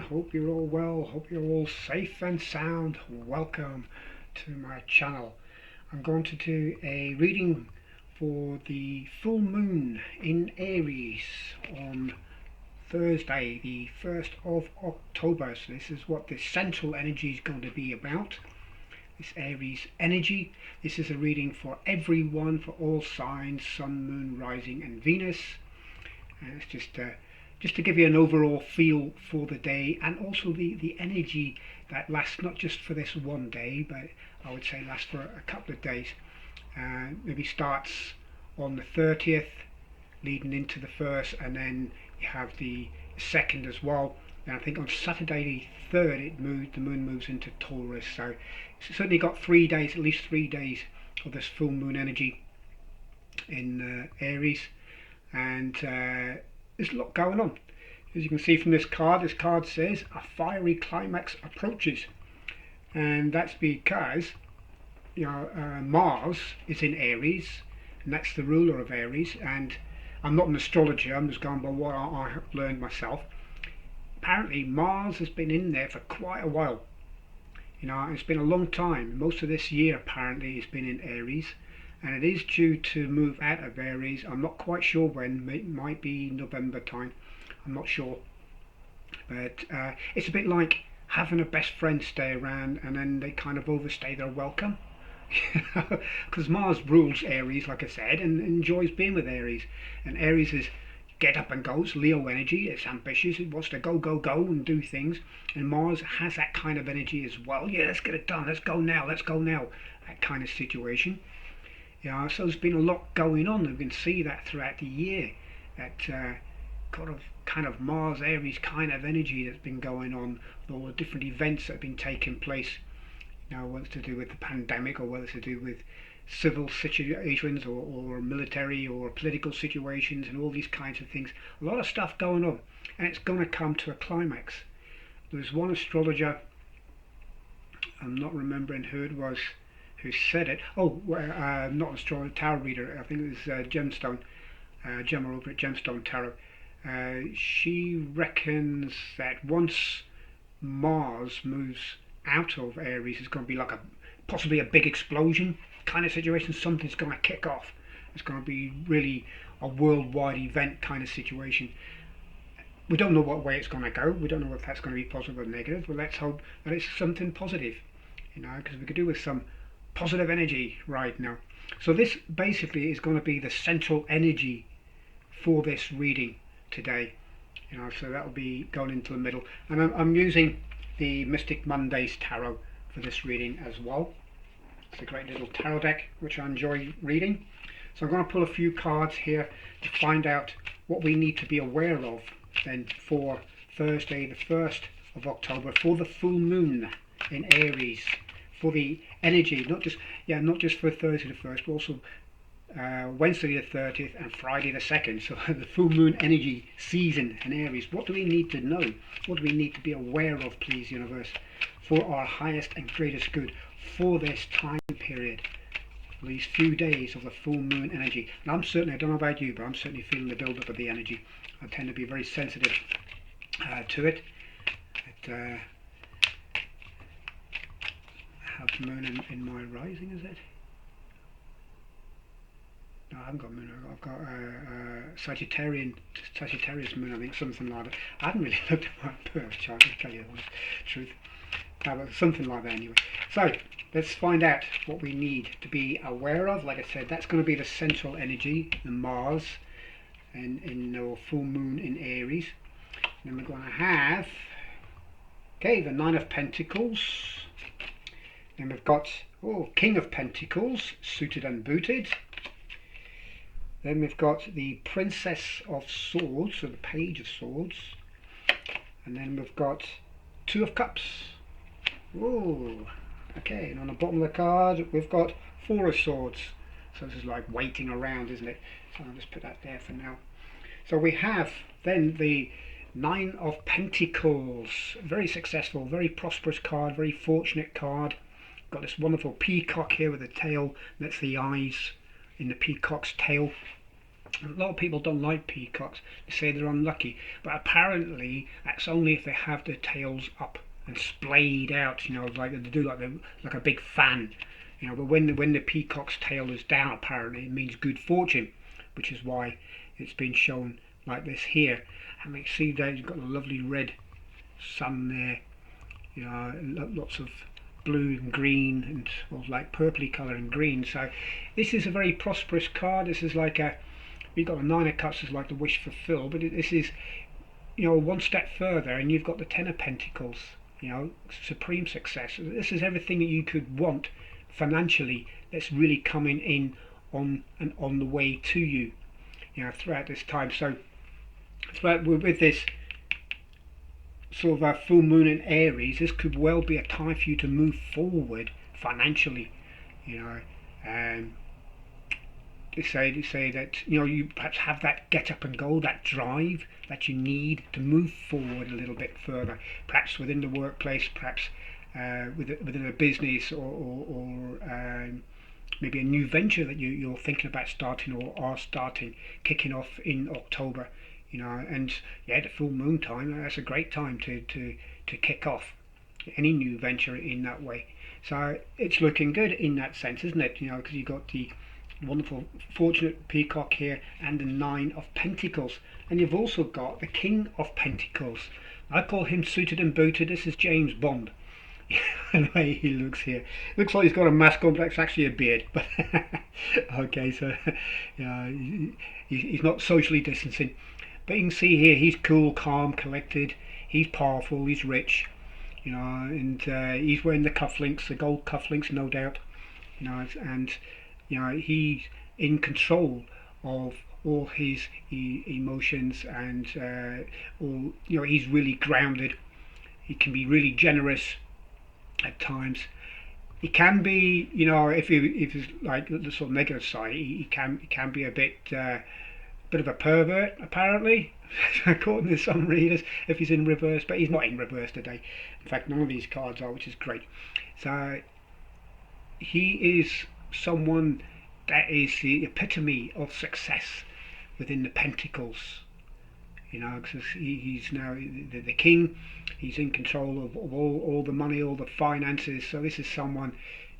Hope you're all well. Hope you're all safe and sound. Welcome to my channel. I'm going to do a reading for the full moon in Aries on Thursday, the 1st of October. So this is what the central energy is going to be about. This Aries energy. This is a reading for everyone, for all signs, sun, moon, rising and Venus. And it's just to give you an overall feel for the day, and also the energy that lasts not just for this one day, but I would say lasts for a couple of days. Maybe starts on the 30th, leading into the 1st, and then you have the 2nd as well. And I think on Saturday the 3rd the moon moves into Taurus. So it's certainly got 3 days, at least 3 days of this full moon energy in Aries. And there's a lot going on. As you can see from this card says a fiery climax approaches, and that's because Mars is in Aries, and that's the ruler of Aries. And I'm not an astrologer, I'm just going by what I have learned myself. Apparently Mars has been in there for quite a while. It's been a long time. Most of this year apparently has been in Aries, and it is due to move out of Aries. I'm not quite sure when. It might be November time, I'm not sure. But it's a bit like having a best friend stay around and then they kind of overstay their welcome. Because Mars rules Aries, like I said, and enjoys being with Aries. And Aries is get up and go. It's Leo energy. It's ambitious. It wants to go and do things. And Mars has that kind of energy as well. Yeah, let's get it done. Let's go now. That kind of situation. So there's been a lot going on. We can see that throughout the year. That kind of Mars Aries kind of energy that's been going on. All the different events that have been taking place. Whether it's to do with the pandemic, or whether it's to do with civil situations, or military or political situations, and all these kinds of things. A lot of stuff going on, and it's going to come to a climax. There's one astrologer, I'm not remembering who it was, who said it. Not an astrologer, tarot reader. I think it was Gemma over at Gemstone Tarot. She reckons that once Mars moves out of Aries, it's going to be like possibly a big explosion kind of situation. Something's going to kick off. It's going to be really a worldwide event kind of situation. We don't know what way it's going to go. We don't know if that's going to be positive or negative. But let's hope that it's something positive, because we could do with some positive energy right now. So this basically is going to be the central energy for this reading today. So that will be going into the middle, and I'm using the Mystic Mondays tarot for this reading as well. It's a great little tarot deck which I enjoy reading. So I'm going to pull a few cards here to find out what we need to be aware of then for Thursday the 1st of October, for the full moon in Aries, for the energy, not just for Thursday the 1st, but also Wednesday the 30th and Friday the 2nd. So the full moon energy season in Aries. What do we need to know? What do we need to be aware of, please, universe, for our highest and greatest good for this time period, for these few days of the full moon energy? And I don't know about you, but I'm certainly feeling the build-up of the energy. I tend to be very sensitive to it. I have the moon in my rising, is it? No, I haven't got moon. I've got Sagittarius moon, I think, something like that. I haven't really looked at my birth chart, to tell you the truth. But something like that anyway. So let's find out what we need to be aware of. Like I said, that's going to be the central energy, the Mars, and in the full moon in Aries. And then we're going to have the 9 of Pentacles. Then we've got King of Pentacles, suited and booted. Then we've got the Princess of Swords, so the Page of Swords. And then we've got 2 of Cups. And on the bottom of the card we've got 4 of Swords. So this is like waiting around, isn't it? So I'll just put that there for now. So we have then the 9 of Pentacles. Very successful, very prosperous card, very fortunate card. Got this wonderful peacock here with a tail. That's the eyes in the peacock's tail. A lot of people don't like peacocks. They say they're unlucky, but apparently that's only if they have their tails up and splayed out. You know, like they do, like a big fan. You know, but when the peacock's tail is down, apparently it means good fortune, which is why it's been shown like this here. And we see that you've got a lovely red sun there. You know, lots of blue and green and well, like purpley colour and green. So this is a very prosperous card. This is like a, you've got a nine of cups is like the wish fulfilled, but this is, you know, one step further, and you've got the ten of pentacles. You know, supreme success. This is everything that you could want financially that's really coming in on and on the way to you. You know, throughout this time. So throughout with this sort of a full moon in Aries, this could well be a time for you to move forward financially. You know, they say that, you know, you perhaps have that get up and go, that drive that you need to move forward a little bit further, perhaps within the workplace, perhaps within a business, or maybe a new venture that you're thinking about starting or are starting, kicking off in October. You know, and yeah, the full moon time, that's a great time to kick off any new venture in that way. So it's looking good in that sense, isn't it? You know, because you've got the wonderful fortunate peacock here and the nine of pentacles, and you've also got the king of pentacles. I call him suited and booted. This is James Bond. The way he looks here, looks like he's got a mask on, but it's actually a beard. But okay, so yeah, he's not socially distancing. But you can see here he's cool, calm, collected. He's powerful. He's rich, you know, and he's wearing the cufflinks, the gold cufflinks, no doubt. You know, and you know he's in control of all his emotions, and all, you know, he's really grounded. He can be really generous at times. He can be, you know, if he's like the sort of negative side, he can be a bit of a pervert, apparently, according to some readers, if he's in reverse. But he's not in reverse today. In fact, none of these cards are, which is great. So he is someone that is the epitome of success within the pentacles. You know, because he's now the king. He's in control of all the money, all the finances. So this is someone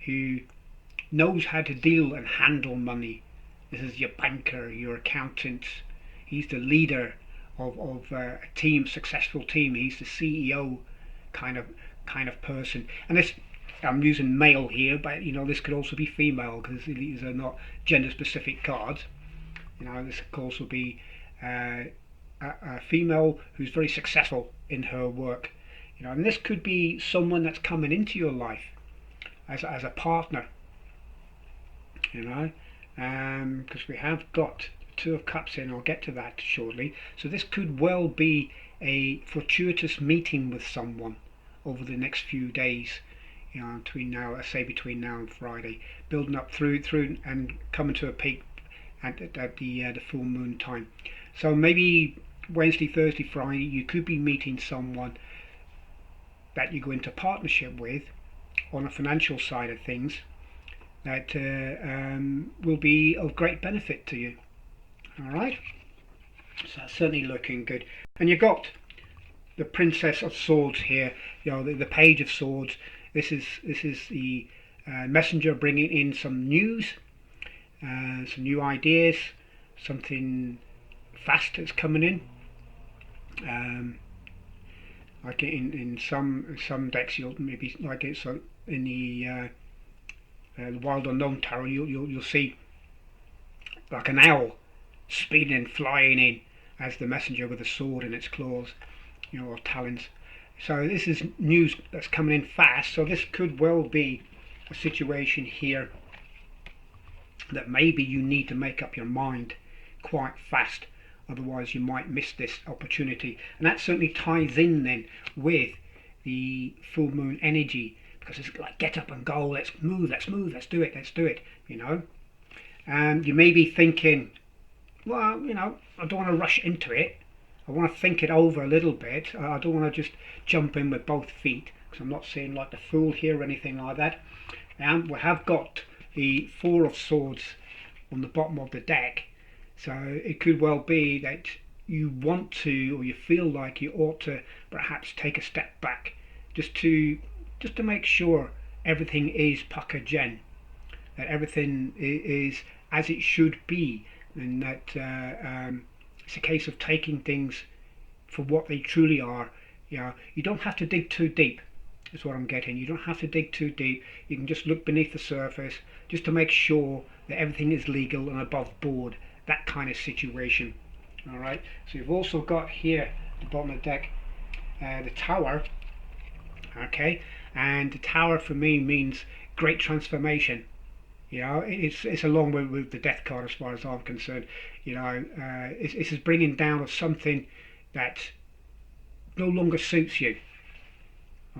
who knows how to deal and handle money. This is your banker, your accountant. He's the leader of a team, successful team. He's the CEO kind of person. And this, I'm using male here, but you know, this could also be female, because these are not gender specific cards. You know, this could also be a female who's very successful in her work. You know, and this could be someone that's coming into your life as a partner. You know, because we have got two of cups in. I'll get to that shortly. So this could well be a fortuitous meeting with someone over the next few days. You know, between now and Friday, building up through and coming to a peak at the full moon time. So maybe Wednesday, Thursday, Friday, you could be meeting someone that you go into partnership with on a financial side of things, that will be of great benefit to you. All right, so that's certainly looking good. And you've got the Princess of Swords here. You know, the Page of Swords. This is the messenger bringing in some news, some new ideas, something fast that's coming in. Like in some decks, you'll maybe like it. So in the Wild Unknown Tarot, you'll see like an owl speeding, flying in as the messenger with a sword in its claws, you know, or talons. So this is news that's coming in fast. So this could well be a situation here that maybe you need to make up your mind quite fast, otherwise you might miss this opportunity. And that certainly ties in then with the full moon energy, because it's like get up and go, let's move, let's do it, you know. And you may be thinking, well, you know, I don't want to rush into it. I want to think it over a little bit. I don't want to just jump in with both feet, because I'm not seeing like the Fool here or anything like that. And we have got the Four of Swords on the bottom of the deck. So it could well be that you want to, or you feel like you ought to perhaps take a step back, just to make sure everything is pucker gen, that everything is as it should be, and that it's a case of taking things for what they truly are. You don't have to dig too deep. Is what I'm getting. You don't have to dig too deep. You can just look beneath the surface, just to make sure that everything is legal and above board. That kind of situation. All right. So you've also got here at the bottom of the deck the Tower. Okay, and the Tower for me means great transformation. It's along with the Death card as far as I'm concerned. It's bringing down of something that no longer suits you.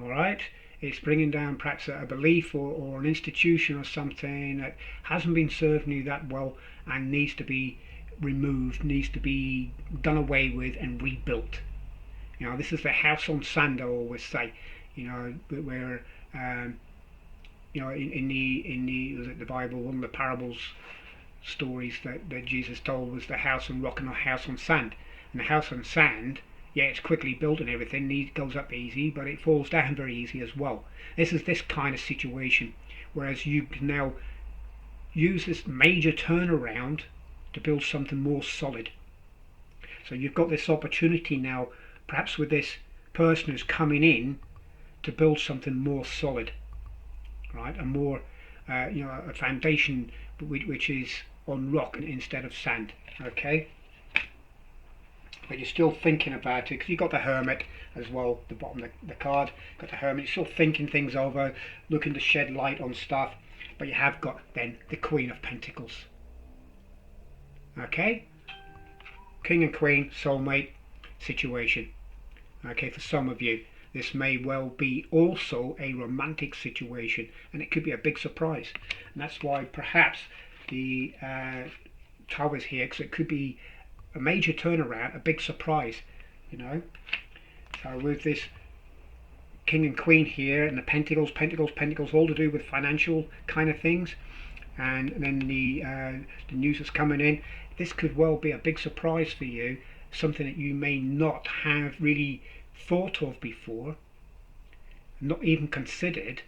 All right, it's bringing down perhaps a belief or an institution or something that hasn't been serving you that well and needs to be removed, needs to be done away with and rebuilt. This is the house on sand, I always say. Where in was it the Bible, one of the parables stories that Jesus told was the house on rock and a house on sand. And the house on sand, yeah, it's quickly built and everything, it goes up easy, but it falls down very easy as well. This is this kind of situation, whereas you can now use this major turnaround to build something more solid. So you've got this opportunity now, perhaps with this person who's coming in, to build something more solid, right? A more, a foundation which is on rock instead of sand. Okay. But you're still thinking about it, because you've got the Hermit as well, the bottom of the card. Got the Hermit, you're still thinking things over, looking to shed light on stuff. But you have got then the Queen of Pentacles. Okay, King and Queen, soulmate situation. Okay, for some of you, this may well be also a romantic situation, and it could be a big surprise. And that's why perhaps the Towers here, because it could be a major turnaround, a big surprise, So with this King and Queen here, and the Pentacles, all to do with financial kind of things, and then the news that's coming in. This could well be a big surprise for you, something that you may not have really thought of before, not even considered,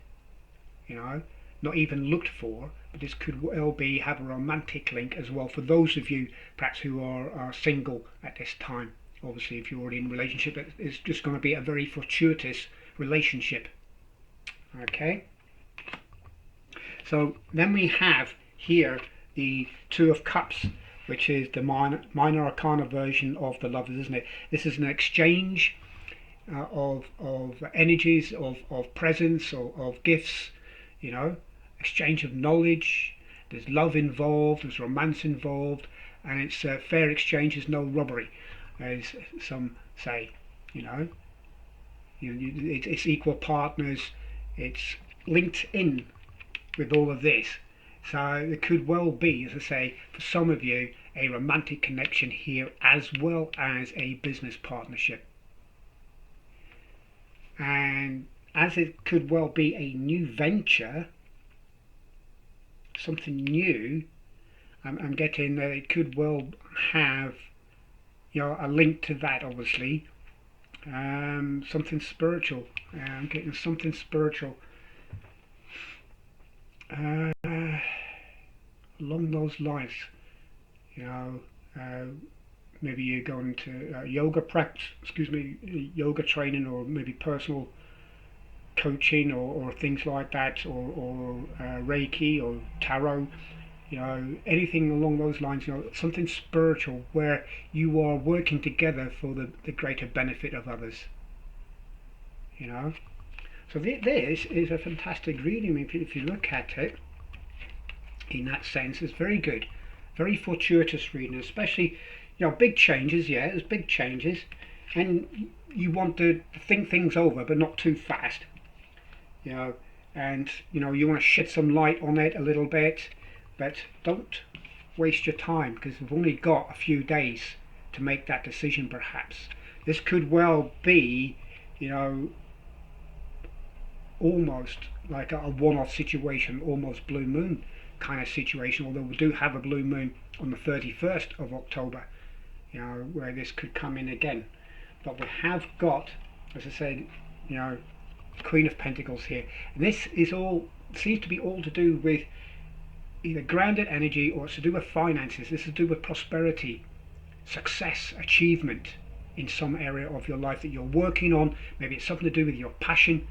not even looked for. But this could well be have a romantic link as well for those of you perhaps who are single at this time. Obviously, if you're already in a relationship, it's just going to be a very fortuitous relationship. Okay. So then we have here the Two of Cups, which is the minor arcana version of the Lovers, isn't it? This is an exchange of energies, of presents, of gifts, exchange of knowledge. There's love involved, there's romance involved, and it's fair exchange, is no robbery, as some say. It's equal partners. It's linked in with all of this. So it could well be, as I say, for some of you, a romantic connection here as well as a business partnership. And as it could well be a new venture, something new, I'm getting that it could well have a link to that, obviously. Something spiritual. I'm getting something spiritual. Along those lines, maybe you're going to yoga practice, yoga training, or maybe personal coaching, or things like that, or Reiki or tarot, anything along those lines, something spiritual where you are working together for the greater benefit of others. So this is a fantastic reading. If you look at it in that sense, it's very good, very fortuitous reading, especially big changes. Yeah, there's big changes, and you want to think things over, but not too fast. And you want to shed some light on it a little bit, but don't waste your time, because we've only got a few days to make that decision. Perhaps this could well be, almost like a one-off situation, almost blue moon kind of situation, although we do have a blue moon on the 31st of October, you know, where this could come in again. But we have got, as I said, you know, Queen of Pentacles here. And this is all, seems to be all to do with either grounded energy, or it's to do with finances. This is to do with prosperity, success, achievement in some area of your life that you're working on. Maybe it's something to do with your passion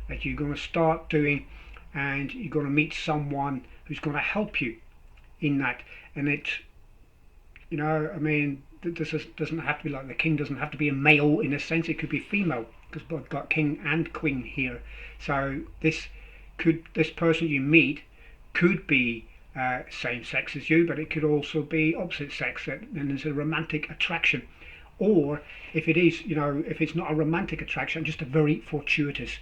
that you're going to start doing, and you're going to meet someone who's going to help you in that. And it, you know, I mean, this doesn't have to be like, the king doesn't have to be a male in a sense, it could be female, because I've got king and queen here. So this person you meet could be same sex as you, but it could also be opposite sex, and there's a romantic attraction. Or if it is, you know, if it's not a romantic attraction, just a very fortuitous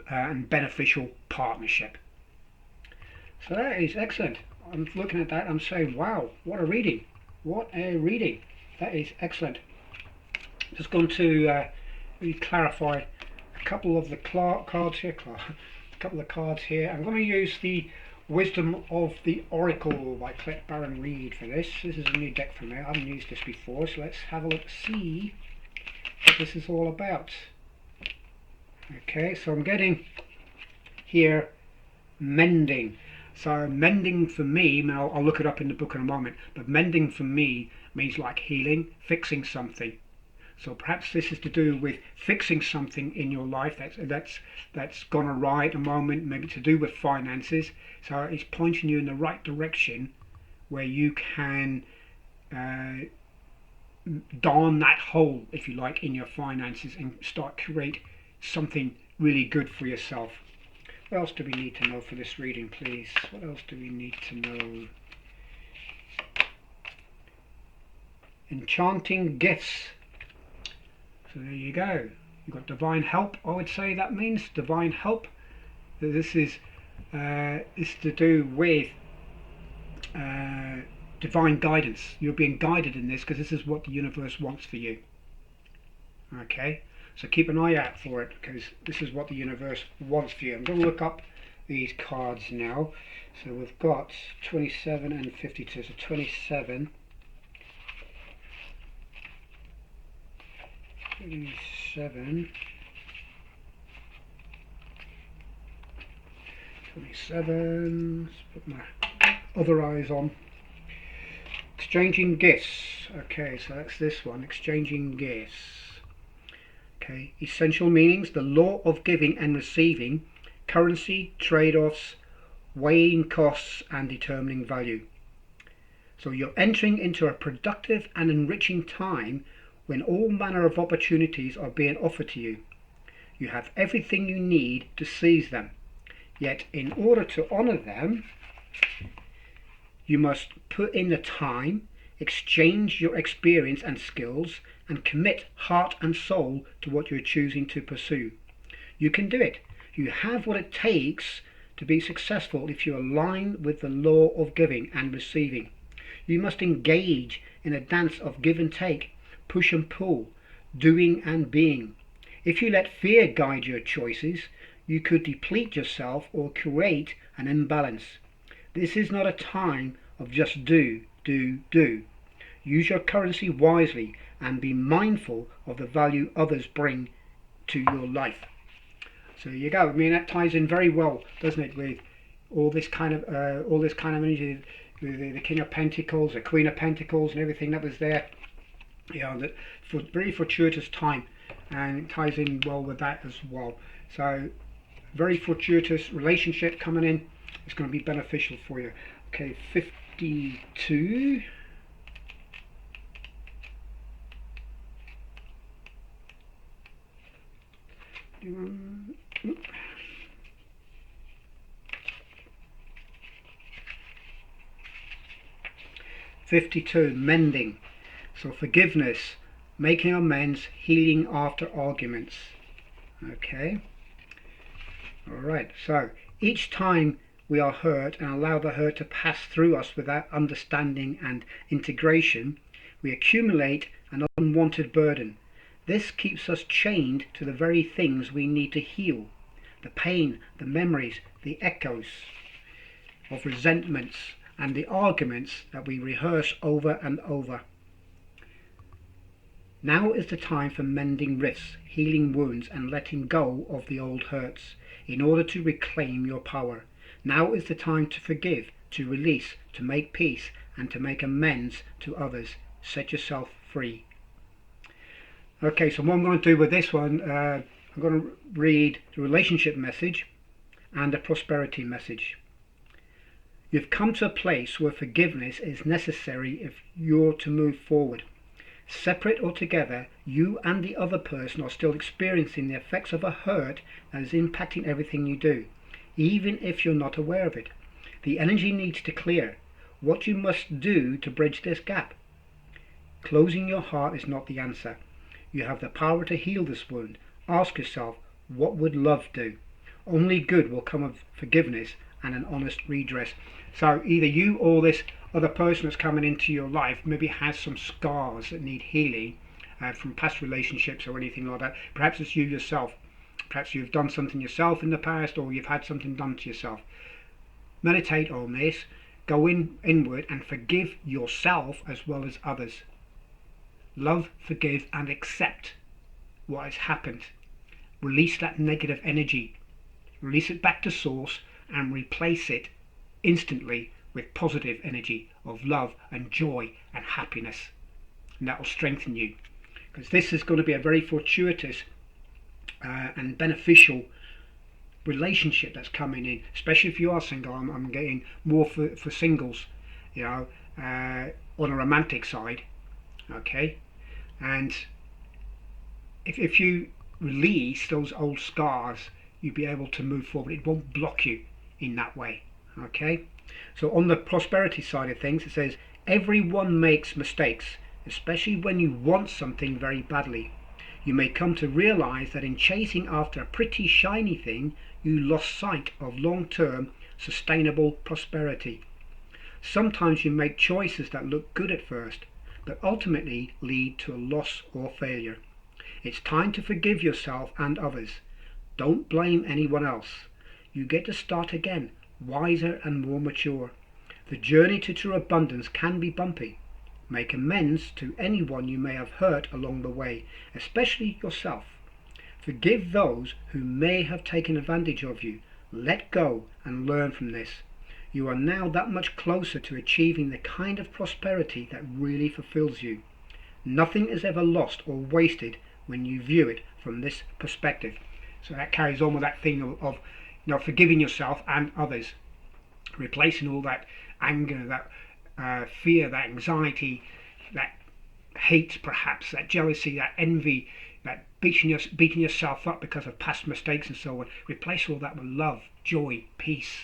and beneficial partnership. So that is excellent. I'm looking at that, I'm saying, wow, what a reading. What a reading. That is excellent. Just going to clarify a couple of the cards here. A couple of cards here. I'm going to use the Wisdom of the Oracle by Clet Baron Reed for this. This is a new deck for me. I haven't used this before, so let's have a look, see what this is all about. Okay, so I'm getting here mending. So mending for me, now I'll look it up in the book in a moment, but mending for me means like healing, fixing something. So perhaps this is to do with fixing something in your life that's gone awry at the moment, maybe to do with finances. So it's pointing you in the right direction where you can darn that hole, if you like, in your finances and start create something really good for yourself. What else do we need to know for this reading, please? What else do we need to know? Enchanting gifts. So there you go. You've got divine help, I would say that means. Divine help. This is to do with divine guidance. You're being guided in this because this is what the universe wants for you. Okay? So keep an eye out for it, because this is what the universe wants for you. I'm going to look up these cards now. So we've got 27 and 52. So 27. 27. 27. Let's put my other eyes on. Exchanging gifts. Okay, so that's this one. Exchanging gifts. Okay, essential meanings: the law of giving and receiving, currency, trade-offs, weighing costs and determining value. So you're entering into a productive and enriching time when all manner of opportunities are being offered to you. You have everything you need to seize them. Yet in order to honor them, you must put in the time, exchange your experience and skills, and commit heart and soul to what you're choosing to pursue. You can do it. You have what it takes to be successful if you align with the law of giving and receiving. You must engage in a dance of give and take, push and pull, doing and being. If you let fear guide your choices, you could deplete yourself or create an imbalance. This is not a time of just do. Use your currency wisely and be mindful of the value others bring to your life. So there you go. I mean, that ties in very well, doesn't it, with all this kind of energy, the King of Pentacles, the Queen of Pentacles, and everything that was there. You know, that for very fortuitous time, and it ties in well with that as well. So very fortuitous relationship coming in. It's going to be beneficial for you. Okay, 52. 52, mending. So forgiveness, making amends, healing after arguments. Okay. Alright, so each time we are hurt and allow the hurt to pass through us without understanding and integration, we accumulate an unwanted burden. This keeps us chained to the very things we need to heal. the pain, the memories, the echoes of resentments, and the arguments that we rehearse over and over. Now is the time for mending rifts, healing wounds, and letting go of the old hurts in order to reclaim your power. Now is the time to forgive, to release, to make peace, and to make amends to others. Set yourself free. Okay, so what I'm going to do with this one, I'm going to read the relationship message and the prosperity message. You've come to a place where forgiveness is necessary if you're to move forward. Separate or together, you and the other person are still experiencing the effects of a hurt that is impacting everything you do, even if you're not aware of it. The energy needs to clear. What you must do to bridge this gap. Closing your heart is not the answer. You have the power to heal this wound. Ask yourself, what would love do? Only good will come of forgiveness and an honest redress. So either you or this other person that's coming into your life maybe has some scars that need healing from past relationships or anything like that. Perhaps it's you yourself. Perhaps you've done something yourself in the past, or you've had something done to yourself. Meditate on this. Go inward and forgive yourself as well as others. Love, forgive, and accept what has happened. Release that negative energy. Release it back to source and replace it instantly with positive energy of love and joy and happiness. And that will strengthen you. Because this is going to be a very fortuitous and beneficial relationship that's coming in. Especially if you are single. I'm getting more for singles, you know, on a romantic side. Okay? And if you release those old scars, you'll be able to move forward. It won't block you in that way. Okay? So on the prosperity side of things, it says, everyone makes mistakes, especially when you want something very badly. You may come to realize that in chasing after a pretty shiny thing, you lost sight of long-term sustainable prosperity. Sometimes you make choices that look good at first, but ultimately lead to a loss or failure. It's time to forgive yourself and others. Don't blame anyone else. You get to start again, wiser and more mature. The journey to true abundance can be bumpy. Make amends to anyone you may have hurt along the way, especially yourself. Forgive those who may have taken advantage of you. Let go and learn from this. You are now that much closer to achieving the kind of prosperity that really fulfills you. Nothing is ever lost or wasted when you view it from this perspective. So that carries on with that thing of forgiving yourself and others, replacing all that anger, that fear, that anxiety, that hate, perhaps that jealousy, that envy, that beating yourself up because of past mistakes and so on. Replace all that with love, joy, peace.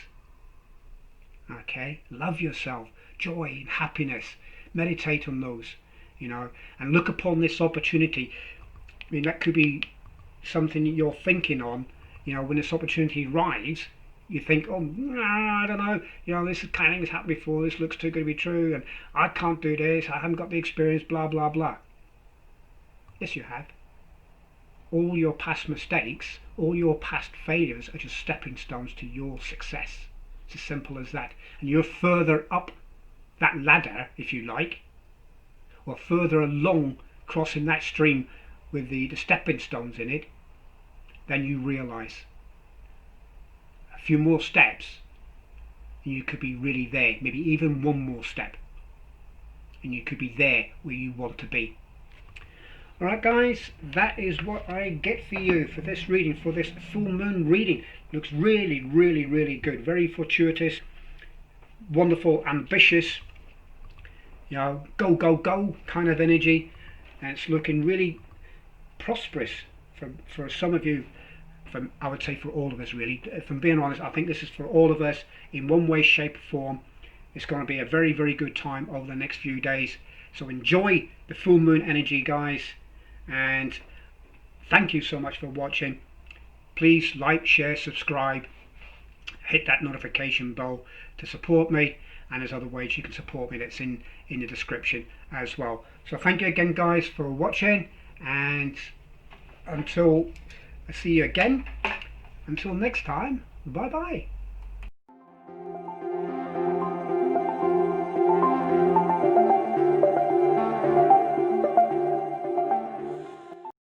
Okay, love yourself, joy and happiness. Meditate on those, and look upon this opportunity. I mean, that could be something you're thinking on. When this opportunity arrives, you think, oh, I don't know, this kind of thing has happened before, this looks too good to be true, and I can't do this, I haven't got the experience, blah, blah, blah. Yes, you have. All your past mistakes, all your past failures are just stepping stones to your success. It's as simple as that. And you're further up that ladder, if you like, or further along crossing that stream with the stepping stones in it, than you realise. A few more steps and you could be really there. Maybe even one more step and you could be there where you want to be. Alright guys, that is what I get for you for this reading, for this full moon reading. Looks really, really, really good. Very fortuitous, wonderful, ambitious, go, go, go kind of energy. And it's looking really prosperous for some of you, I would say for all of us really. If I'm being honest, I think this is for all of us in one way, shape or form. It's going to be a very, very good time over the next few days. So enjoy the full moon energy, guys, and thank you so much for watching. Please like, share, subscribe, hit that notification bell to support me, and there's other ways you can support me that's in the description as well. So thank you again guys for watching, and until I see you again, Until next time, bye bye.